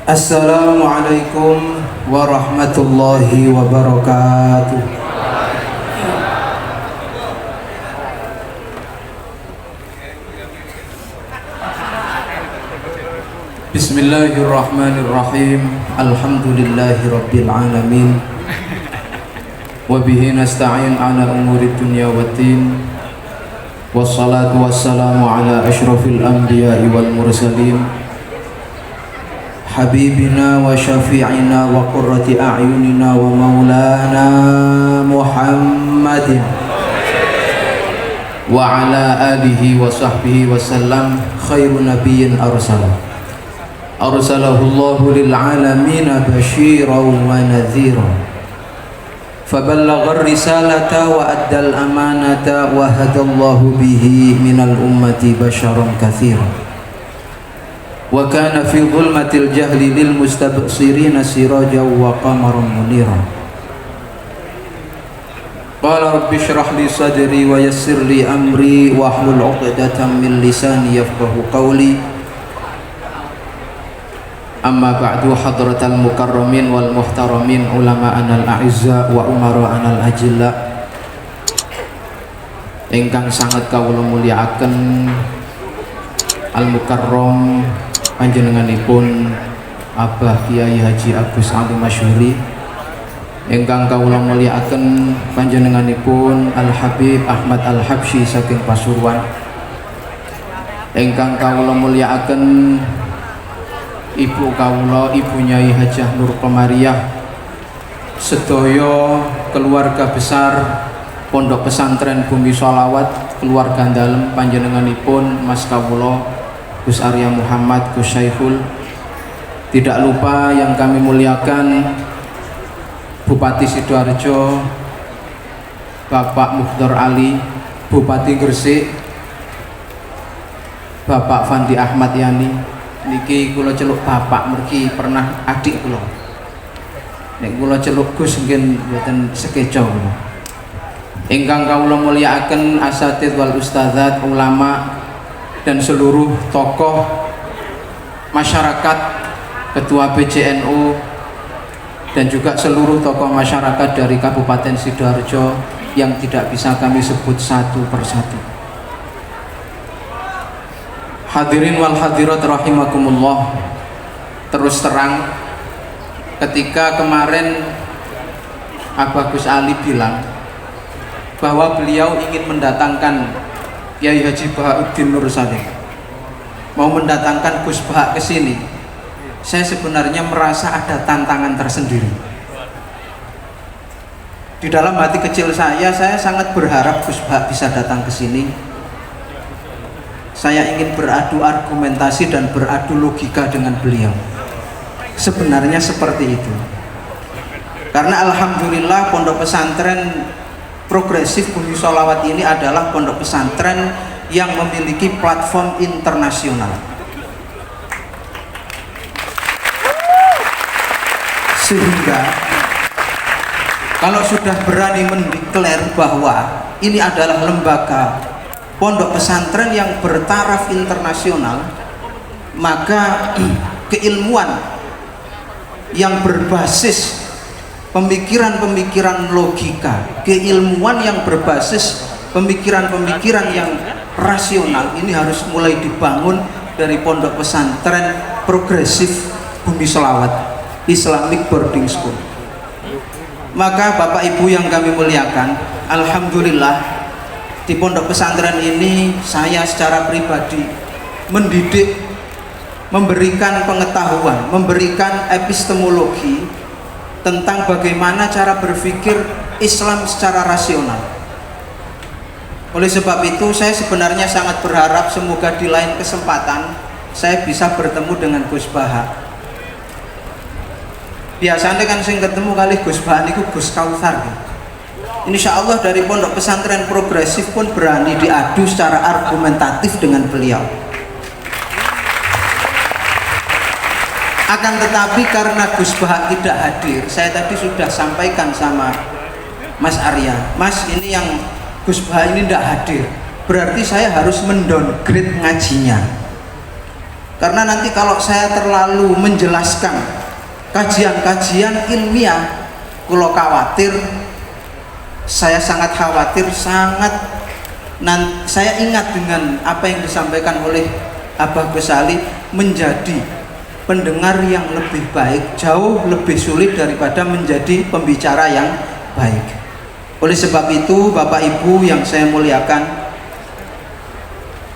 Assalamualaikum warahmatullahi wabarakatuh. Bismillahirrahmanirrahim. Alhamdulillahi rabbil alamin. Wabihi nasta'in ala umuri dunya waddin. Wassalatu wassalamu ala ashrafil anbiya'i wal mursalin, habibina wa syafi'ina wa qurrati a'yunina wa maulana Muhammadin wa ala alihi wa sahbihi wa sallam, khairu nabiyyin arsalahu Allahu lil alamin basyiran wa nadhiran, faballagha ar-risalata wa addal amanata wa hadallahu bihi minal ummati basyaran katsiran. Wa kana fi dhulmatil jahli lil mustabsirina sirajan wa qamaran muniran. Qala rabbi shrah li sadri wa yassir li amri wa hlul 'uqdatam min lisani yafqahu qawli. Amma ba'du, hadratal mukarramin wal muhtaramin, ulama'anal a'izza wa umara'anal ajilla, ingkang sangat kawula mulyakaken al-mukarram panjenenganipun Abah Kiai Haji Agus Ali Masyhuri, ingkang kawula mulyakaken panjenenganipun Al-Habib Ahmad Al-Habsyi saking Pasuruan, ingkang kawula mulyakaken ibu kawula Ibu Nyai Hajah Nur Qomariah, sedaya keluarga besar Pondok Pesantren Bumi Sholawat, keluarga dalem panjenenganipun Mas kawula Gus Arya Muhammad Gus Syaiful, tidak lupa yang kami muliakan Bupati Sidoarjo Bapak Muhdar Ali, Bupati Gresik Bapak Fandi Ahmad Yani. Niki kula celuk bapak mergi pernah adik kula, nek kula celuk Gus mungkin mboten sekeca kula. Ingkang kawula mulyakaken asatidz wal ustadzat, ulama dan seluruh tokoh masyarakat, ketua PJNU dan juga seluruh tokoh masyarakat dari Kabupaten Sidoarjo yang tidak bisa kami sebut satu persatu. Hadirin wal hadirat rahimakumullah. Terus terang, ketika kemarin Abah Gus Ali bilang bahwa beliau ingin mendatangkan Kiai Haji Bahauddin Nur Salim, mau mendatangkan Gus Bah ke sini, saya sebenarnya merasa ada tantangan tersendiri. Di dalam hati kecil saya sangat berharap Gus Bah bisa datang ke sini. Saya ingin beradu argumentasi dan beradu logika dengan beliau. Sebenarnya seperti itu. Karena alhamdulillah Pondok Pesantren Progresif Bumi Sholawat ini adalah pondok pesantren yang memiliki platform internasional. Sehingga kalau sudah berani mendeklar bahwa ini adalah lembaga pondok pesantren yang bertaraf internasional, maka keilmuan yang berbasis pemikiran-pemikiran logika, keilmuan yang berbasis pemikiran-pemikiran yang rasional ini harus mulai dibangun dari Pondok Pesantren Progresif Bumi Sholawat Islamic Boarding School. Maka Bapak Ibu yang kami muliakan, alhamdulillah di pondok pesantren ini saya secara pribadi mendidik, memberikan pengetahuan, memberikan epistemologi tentang bagaimana cara berpikir Islam secara rasional. Oleh sebab itu saya sebenarnya sangat berharap semoga di lain kesempatan saya bisa bertemu dengan Gus Bah. Biasanya kan sing ketemu kali Gus Bah niku Gus Kautsar. Insya Allah dari Pondok Pesantren Progresif pun berani diadu secara argumentatif dengan beliau. Akan tetapi karena Gus Bah tidak hadir, saya tadi sudah sampaikan sama Mas Arya, Mas ini yang Gus Bah ini tidak hadir, berarti saya harus mendowngrade ngajinya. Karena nanti kalau saya terlalu menjelaskan kajian-kajian ilmiah, kulo khawatir, saya sangat khawatir, saya ingat dengan apa yang disampaikan oleh Abah Ghazali, menjadi pendengar yang lebih baik jauh lebih sulit daripada menjadi pembicara yang baik. Oleh sebab itu, Bapak Ibu yang saya muliakan,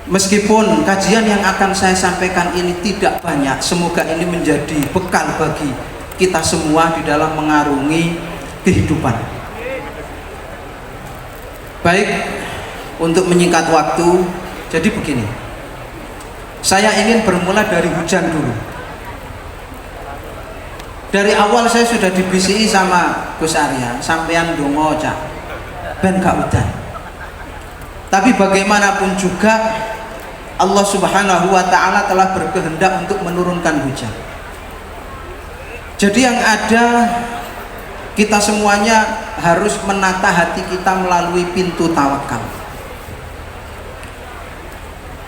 meskipun kajian yang akan saya sampaikan ini tidak banyak, semoga ini menjadi bekal bagi kita semua di dalam mengarungi kehidupan. Baik, untuk menyingkat waktu, jadi begini, saya ingin bermula dari hujan dulu. Dari awal saya sudah dibisiki sama Gus Arya, sampean dongo cak ben gak udan. Tapi bagaimanapun juga Allah Subhanahu wa ta'ala telah berkehendak untuk menurunkan hujan. Jadi yang ada, kita semuanya harus menata hati kita melalui pintu tawakal.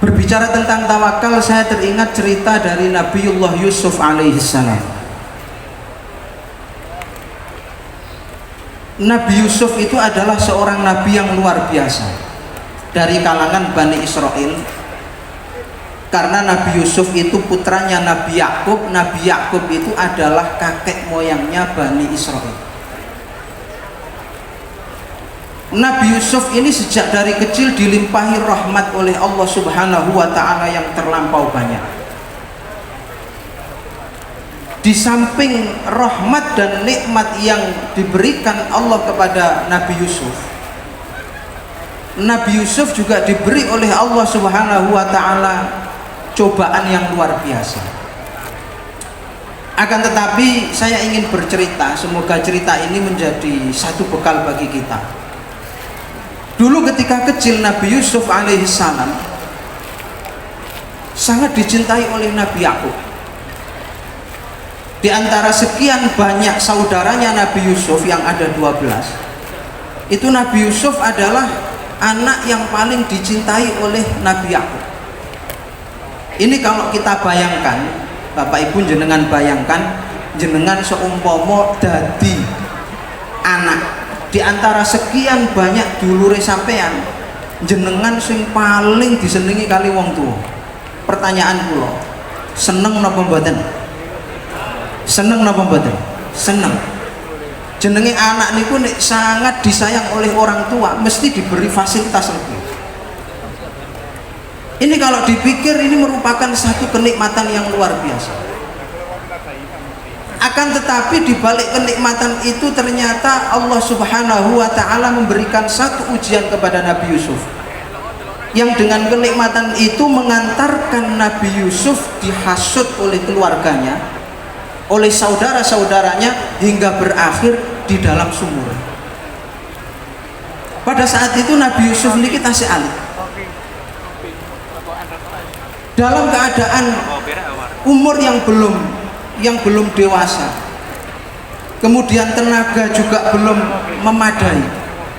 Berbicara tentang tawakal, saya teringat cerita dari Nabiullah Yusuf alaihissalam. Nabi Yusuf itu adalah seorang nabi yang luar biasa dari kalangan Bani Israel. Karena Nabi Yusuf itu putranya Nabi Yakub. Nabi Yakub itu adalah kakek moyangnya Bani Israel. Nabi Yusuf ini sejak dari kecil dilimpahi rahmat oleh Allah Subhanahu wa ta'ala yang terlampau banyak. Di samping rahmat dan nikmat yang diberikan Allah kepada Nabi Yusuf, Nabi Yusuf juga diberi oleh Allah Subhanahu wa ta'ala cobaan yang luar biasa. Akan tetapi saya ingin bercerita, semoga cerita ini menjadi satu bekal bagi kita. Dulu ketika kecil, Nabi Yusuf alaihissalam sangat dicintai oleh Nabi Yakub. Di antara sekian banyak saudaranya Nabi Yusuf yang ada 12, itu Nabi Yusuf adalah anak yang paling dicintai oleh Nabi Yakub. Ini kalau kita bayangkan, Bapak Ibu jenengan bayangkan, jenengan seumpama dadi anak di antara sekian banyak dulure sampean, jenengan sing paling disenengi kali wong tua. Pertanyaan kula, seneng napa mboten? Seneng napa mboten? Seneng. Jenenge anak niku nek sangat disayang oleh orang tua, mesti diberi fasilitas lebih. Ini kalau dipikir, ini merupakan satu kenikmatan yang luar biasa. Akan tetapi di balik kenikmatan itu ternyata Allah Subhanahu wa ta'ala memberikan satu ujian kepada Nabi Yusuf, yang dengan kenikmatan itu mengantarkan Nabi Yusuf dihasut oleh keluarganya, oleh saudara-saudaranya, hingga berakhir di dalam sumur. Pada saat itu Nabi Yusuf ini tasih alit, dalam keadaan umur yang belum dewasa, kemudian tenaga juga belum memadai,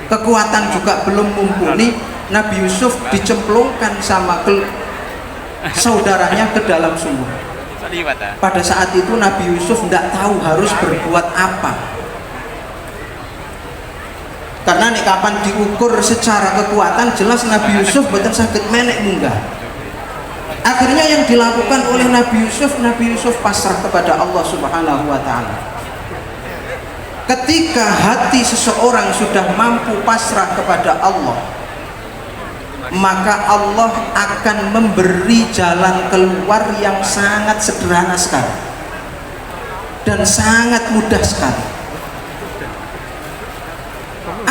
kekuatan juga belum mumpuni. Nabi Yusuf dicemplungkan sama saudaranya ke dalam sumur. Pada saat itu Nabi Yusuf tidak tahu harus berbuat apa, karena nek kapan diukur secara kekuatan, jelas Nabi Yusuf boten saged menek munggah. Akhirnya yang dilakukan oleh Nabi Yusuf pasrah kepada Allah Subhanahu wa ta'ala. Ketika hati seseorang sudah mampu pasrah kepada Allah, maka Allah akan memberi jalan keluar yang sangat sederhana sekali dan sangat mudah sekali.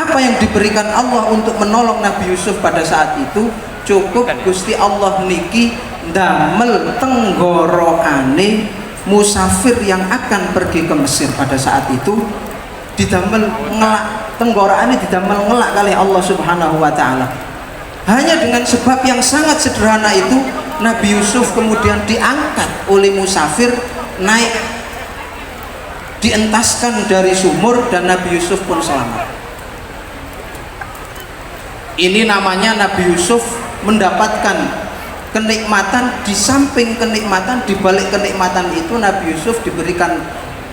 Apa yang diberikan Allah untuk menolong Nabi Yusuf pada saat itu? Cukup Gusti Allah niki damel tenggoroane musafir yang akan pergi ke Mesir pada saat itu, didamel ngelak, tenggoroane didamel ngelak kali Allah Subhanahu wa ta'ala. Hanya dengan sebab yang sangat sederhana itu, Nabi Yusuf kemudian diangkat oleh musafir, naik, dientaskan dari sumur, dan Nabi Yusuf pun selamat. Ini namanya Nabi Yusuf mendapatkan kenikmatan, di samping kenikmatan, di balik kenikmatan itu Nabi Yusuf diberikan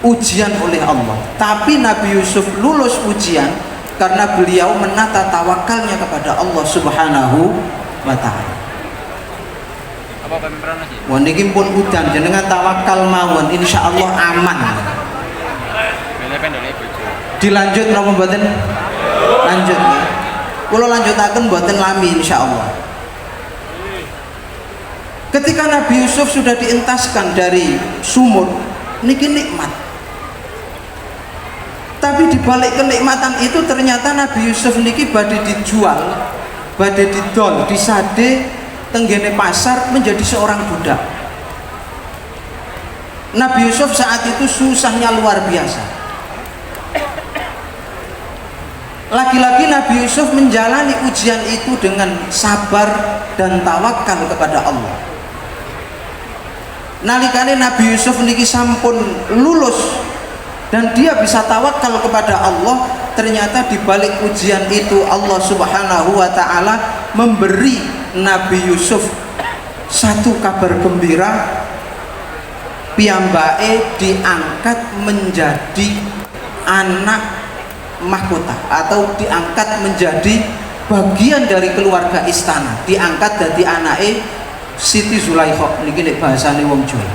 ujian oleh Allah. Tapi Nabi Yusuf lulus ujian karena beliau menata tawakalnya kepada Allah Subhanahu wa taala. Wah niki pun udan jenengan tawakal mawon insyaallah aman. Dilanjut napa mboten? Lanjut nggih. Kula lanjutaken mboten lami insyaallah. Ketika Nabi Yusuf sudah dientaskan dari sumur, niki nikmat. Tapi di balik kenikmatan itu ternyata Nabi Yusuf niki badhe dijual, badhe didol, disade tenggene pasar menjadi seorang budak. Nabi Yusuf saat itu susahnya luar biasa. Lagi-lagi Nabi Yusuf menjalani ujian itu dengan sabar dan tawakal kepada Allah. Nalikane Nabi Yusuf niki sampun lulus dan dia bisa tawakal kepada Allah, ternyata di balik ujian itu Allah Subhanahu wa taala memberi Nabi Yusuf satu kabar gembira, piyambake diangkat menjadi anak mahkota atau diangkat menjadi bagian dari keluarga istana, diangkat dari anake Siti Zulaikha niki nek bahasane wong Jawa.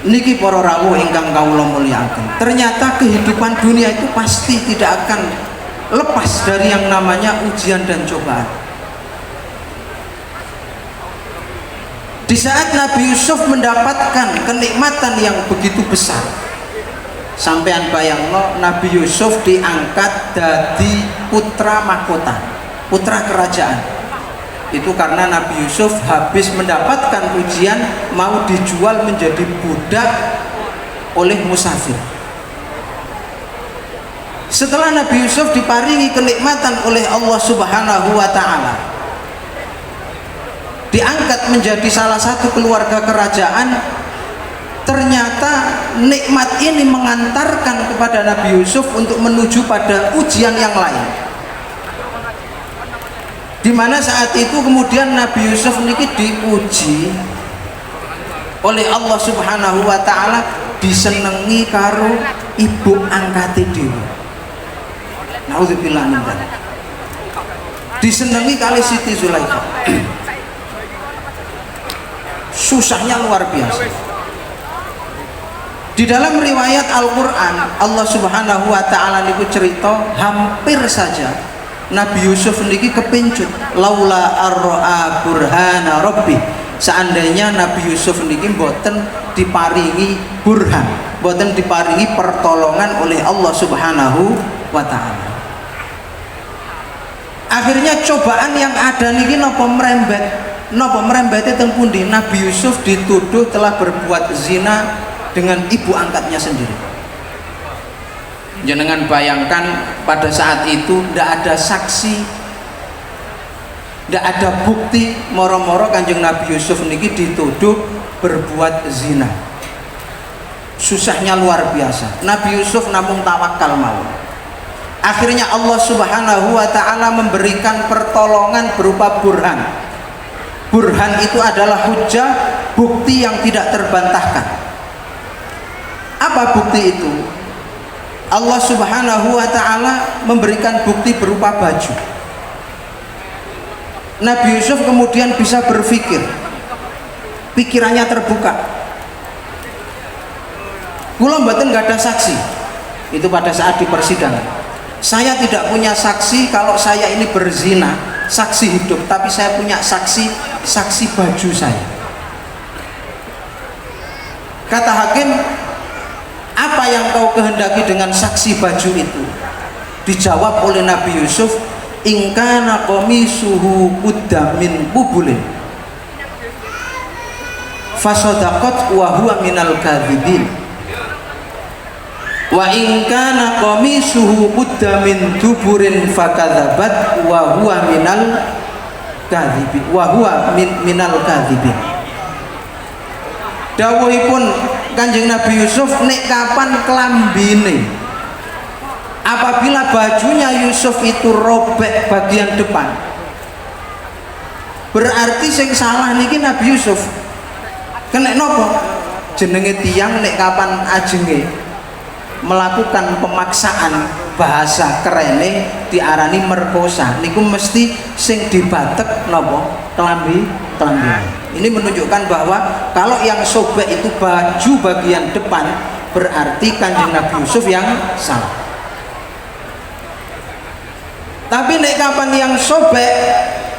Niki para rawuh ingkang kawula mulyakaken. Ternyata kehidupan dunia itu pasti tidak akan lepas dari yang namanya ujian dan cobaan. Di saat Nabi Yusuf mendapatkan kenikmatan yang begitu besar, sampean bayangno Nabi Yusuf diangkat dari putra mahkota, putra kerajaan. Itu karena Nabi Yusuf habis mendapatkan ujian mau dijual menjadi budak oleh musafir. Setelah Nabi Yusuf diparingi kenikmatan oleh Allah Subhanahu wa taala, diangkat menjadi salah satu keluarga kerajaan, ternyata nikmat ini mengantarkan kepada Nabi Yusuf untuk menuju pada ujian yang lain, di mana saat itu kemudian Nabi Yusuf niki diuji oleh Allah Subhanahu wa taala, disenengi karo ibu angkate dhewe. Nauzubillah min dzalik. Disenengi kali Siti Zulaikha. Susahnya luar biasa. Di dalam riwayat Al-Qur'an Allah Subhanahu wa taala niku cerita hampir saja Nabi Yusuf niki kepincut laula arro'a burhana rabbi, seandainya Nabi Yusuf niki mboten diparingi burhan, mboten diparingi pertolongan oleh Allah Subhanahu wa taala. Akhirnya cobaan yang ada niki napa merembete teng pundi? Nabi Yusuf dituduh telah berbuat zina dengan ibu angkatnya sendiri. Jenengan bayangkan pada saat itu tidak ada saksi, tidak ada bukti, moro-moro Kanjeng Nabi Yusuf niki dituduh berbuat zina. Susahnya luar biasa. Nabi Yusuf namun tawakal mawon. Akhirnya Allah Subhanahu wa taala memberikan pertolongan berupa burhan. Burhan itu adalah hujjah, bukti yang tidak terbantahkan. Apa bukti itu? Allah Subhanahu wa taala memberikan bukti berupa baju. Nabi Yusuf kemudian bisa berpikir, pikirannya terbuka. Kula mboten nggak ada saksi. Itu pada saat di persidangan. Saya tidak punya saksi kalau saya ini berzina, saksi hidup, tapi saya punya saksi baju saya. Kata hakim, apa yang kau kehendaki dengan saksi baju itu? Dijawab oleh Nabi Yusuf, in kana qamisuhu qudda min qubulin fasadaqat wa huwa minal kadhibin wa in kana qamisuhu qudda min duburin fakadzabat wa huwa minal kadhibin minal kadhibin. Dawuhipun Kanjeng Nabi Yusuf, nek kapan kelambine, apabila bajunya Yusuf itu robek bagian depan, Berarti sing salah niki Nabi Yusuf. Kena nopo? Jenenge tiang nek kapan ajenge melakukan pemaksaan, bahasa kerene diarani merkosa niku mesti sing dibatek nopo? Kelambi. Ini menunjukkan bahwa kalau yang sobek itu baju bagian depan, berarti Kanjeng Nabi Yusuf yang salah. Tapi nek kapan yang sobek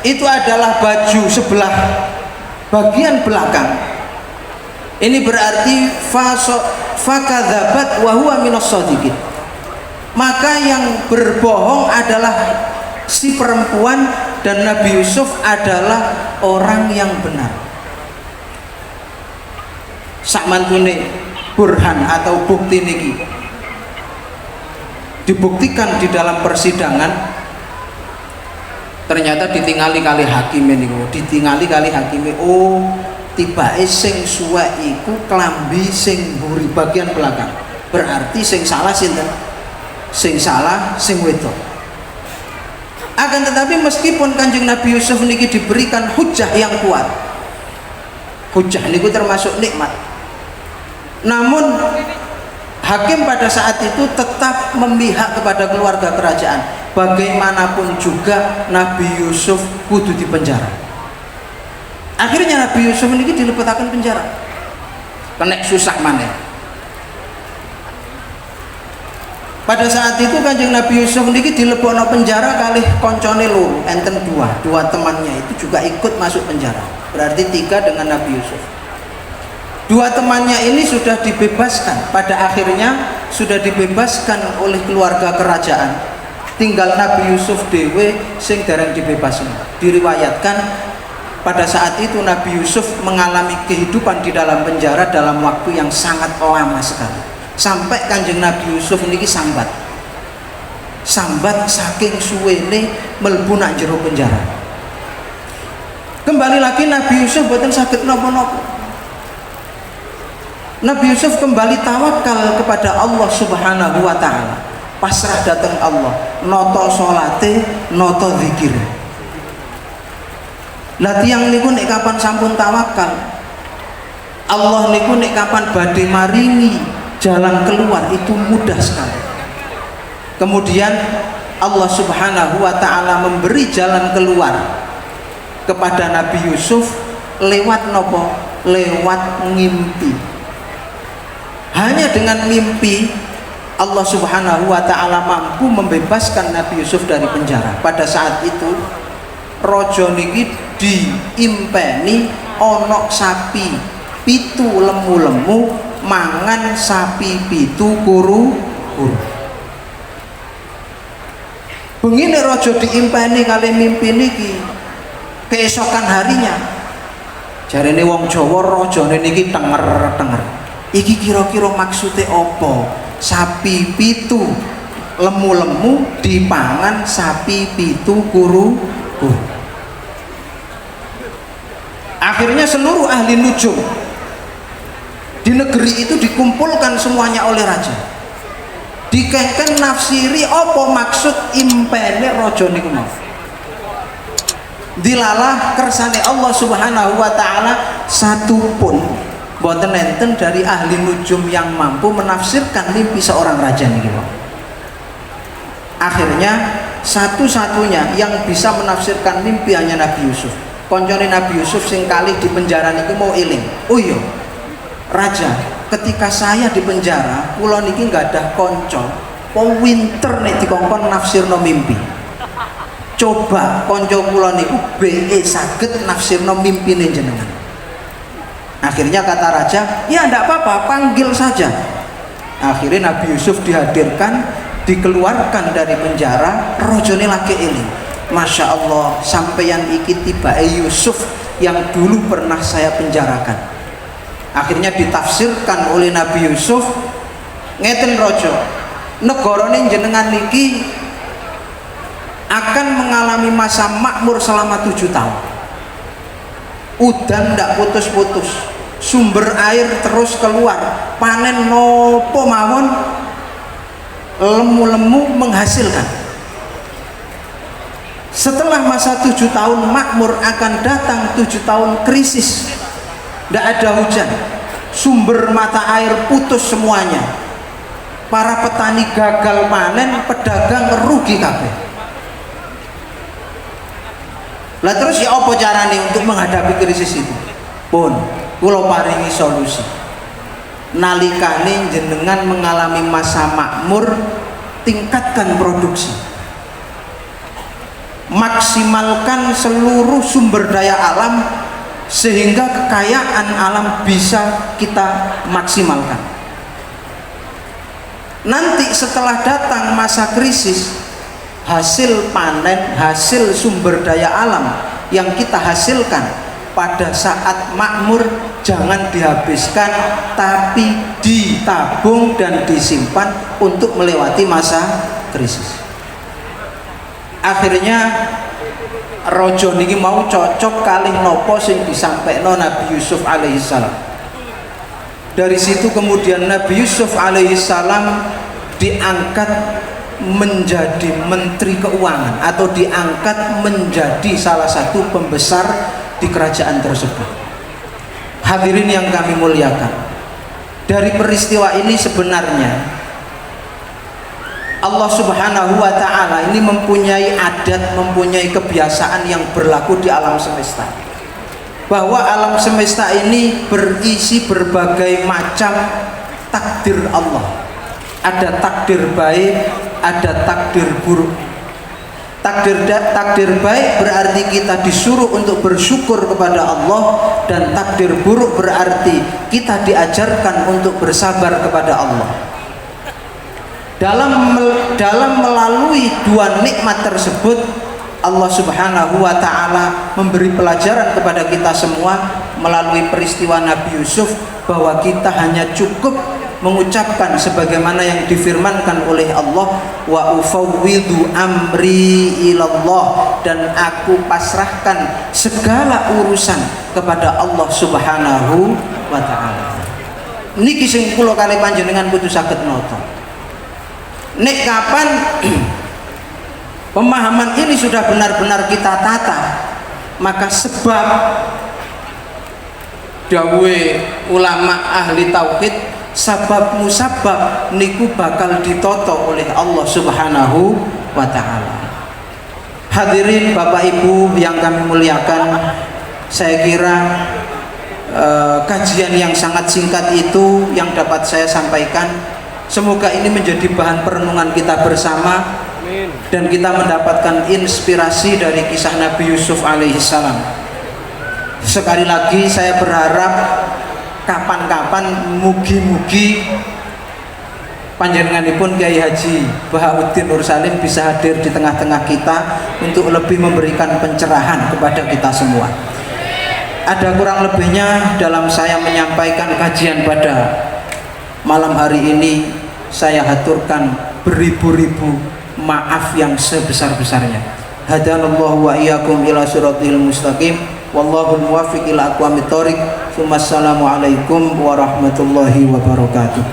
itu adalah baju sebelah bagian belakang, ini berarti fakadzabat wa huwa minas shadiqin. Maka yang berbohong adalah si perempuan dan Nabi Yusuf adalah orang yang benar. Sakmantune burhan atau bukti niki dibuktikan di dalam persidangan. Ternyata ditingali kali hakime niku, ditingali kali hakime. Oh, tibake sing suwek iku klambi sing mburi bagian belakang. Berarti sing salah sinten? Sing salah sing wedok. Akan tetapi meskipun Kanjeng Nabi Yusuf niki diberikan hujah yang kuat, hujah niku termasuk nikmat, namun hakim pada saat itu tetap memihak kepada keluarga kerajaan. Bagaimanapun juga Nabi Yusuf kudu dipenjara. Akhirnya Nabi Yusuf ini dilepetakan penjara, kena susah maneh. Pada saat itu Kanjeng Nabi Yusuf ini dilebokno penjara kali koncone loro, enten dua temannya itu juga ikut masuk penjara. Berarti 3 dengan Nabi Yusuf. 2 temannya ini sudah dibebaskan, pada akhirnya sudah dibebaskan oleh keluarga kerajaan. Tinggal Nabi Yusuf dewe sing dereng dibebaskan. Diriwayatkan pada saat itu Nabi Yusuf mengalami kehidupan di dalam penjara dalam waktu yang sangat lama sekali. Sampai Kanjeng Nabi Yusuf niki sambat saking suwene mlebu nang jero penjara. Kembali lagi Nabi Yusuf boten saged napa-napa. Nabi Yusuf kembali tawakal kepada Allah Subhanahu wa taala. Pasrah datang Allah, noto salate, noto zikir. Lah tiyang niku nek kapan sampun tawakal, Allah niku nek kapan badhe maringi jalan keluar itu mudah sekali. Kemudian Allah Subhanahu wa taala memberi jalan keluar kepada Nabi Yusuf lewat nopo? Lewat ngimpi. Hanya dengan mimpi Allah Subhanahu wa taala mampu membebaskan Nabi Yusuf dari penjara. Pada saat itu raja niki diimpeni onok sapi pitu lemu-lemu mangan sapi pitu kuru-kuru. Begini raja diimpeni kali mimpi niki, keesokan harinya jarene wong Jawa rajane niki tenger-tenger. Iki kira-kira maksudnya apa? Sapi pitu lemu-lemu dipangan sapi pitu kuru-kuru. Akhirnya seluruh ahli nujum di negeri itu dikumpulkan semuanya oleh raja. Dikengken nafsiri apa maksud impene raja niku mau. Dilalah kersane Allah Subhanahu wa taala satupun boten enten dari ahli nujum yang mampu menafsirkan mimpi seorang raja niki. Akhirnya satu-satunya yang bisa menafsirkan mimpi hanya Nabi Yusuf. Koncone Nabi Yusuf sing kali di penjara niku mau eling. Oh iya, raja, ketika saya di penjara, kula niki nggak ada konco. Winter nek dikongkon nafsirno mimpi. Coba konco kula niku BE saged nafsirno mimpine jenengan. Akhirnya kata raja, ya tidak apa-apa, panggil saja. Akhirnya Nabi Yusuf dihadirkan, dikeluarkan dari penjara. Rojone lagi ini, Masya Allah, sampeyan iki tiba Yusuf yang dulu pernah saya penjarakan. Akhirnya ditafsirkan oleh Nabi Yusuf, ngeten rojo, negarane jenengan niki akan mengalami masa makmur selama 7 tahun. Udan ndak putus-putus, sumber air terus keluar, panen nopo mawon lemu-lemu menghasilkan. Setelah masa 7 tahun makmur akan datang 7 tahun krisis, tidak ada hujan, sumber mata air putus semuanya, para petani gagal panen, pedagang rugi kabeh. Lah terus ya apa carane untuk menghadapi krisis itu? Pun kula paringi solusi. Nalikane jenengan mengalami masa makmur, tingkatkan produksi, maksimalkan seluruh sumber daya alam sehingga kekayaan alam bisa kita maksimalkan. Nanti setelah datang masa krisis, hasil panen, hasil sumber daya alam yang kita hasilkan pada saat makmur jangan dihabiskan, tapi ditabung dan disimpan untuk melewati masa krisis. Akhirnya rojo niki mau cocok kalih nopo sing disampaikno Nabi Yusuf alaihissalam. Dari situ kemudian Nabi Yusuf alaihissalam diangkat menjadi menteri keuangan atau diangkat menjadi salah satu pembesar di kerajaan tersebut. Hadirin yang kami muliakan, dari peristiwa ini sebenarnya Allah Subhanahu wa ta'ala ini mempunyai adat, mempunyai kebiasaan yang berlaku di alam semesta, bahwa alam semesta ini berisi berbagai macam takdir Allah. Ada takdir baik, ada takdir buruk. Takdir baik berarti kita disuruh untuk bersyukur kepada Allah, dan takdir buruk berarti kita diajarkan untuk bersabar kepada Allah. Dalam melalui dua nikmat tersebut, Allah Subhanahu wa ta'ala memberi pelajaran kepada kita semua melalui peristiwa Nabi Yusuf, bahwa kita hanya cukup mengucapkan sebagaimana yang difirmankan oleh Allah, wa ufawwidu amri ilallah, dan aku pasrahkan segala urusan kepada Allah Subhanahu wa ta'ala. Niki sing kula kali panjenengan kudu saged nata. Nek kapan pemahaman ini sudah benar-benar kita tata, maka sebab dawuhe ulama ahli tauhid, sabab musabab niku bakal ditoto oleh Allah Subhanahu wa ta'ala. Hadirin Bapak Ibu yang kami muliakan, saya kira kajian yang sangat singkat itu yang dapat saya sampaikan. Semoga ini menjadi bahan perenungan kita bersama, dan kita mendapatkan inspirasi dari kisah Nabi Yusuf alaihissalam. Sekali lagi saya berharap kapan-kapan mugi-mugi panjenenganipun Kiai Haji Bahauddin Nur Salim bisa hadir di tengah-tengah kita untuk lebih memberikan pencerahan kepada kita semua. Ada kurang lebihnya dalam saya menyampaikan kajian pada malam hari ini, saya haturkan beribu-ribu maaf yang sebesar-besarnya. Hadanallahu wa iyyakum ila siratil mustaqim, wallahu muwaffiq ila aqwamit thoriq. Wassalamualaikum warahmatullahi wabarakatuh.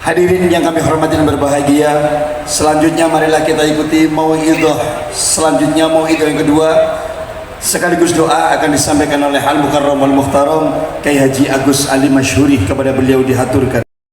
Hadirin yang kami hormati dan berbahagia, selanjutnya marilah kita ikuti mau'idhah. Selanjutnya mau'idhah yang kedua sekaligus doa akan disampaikan oleh Al Mukarram wal Muhtaram Kiai Haji Agus Ali Masyhuri. Kepada beliau dihaturkan.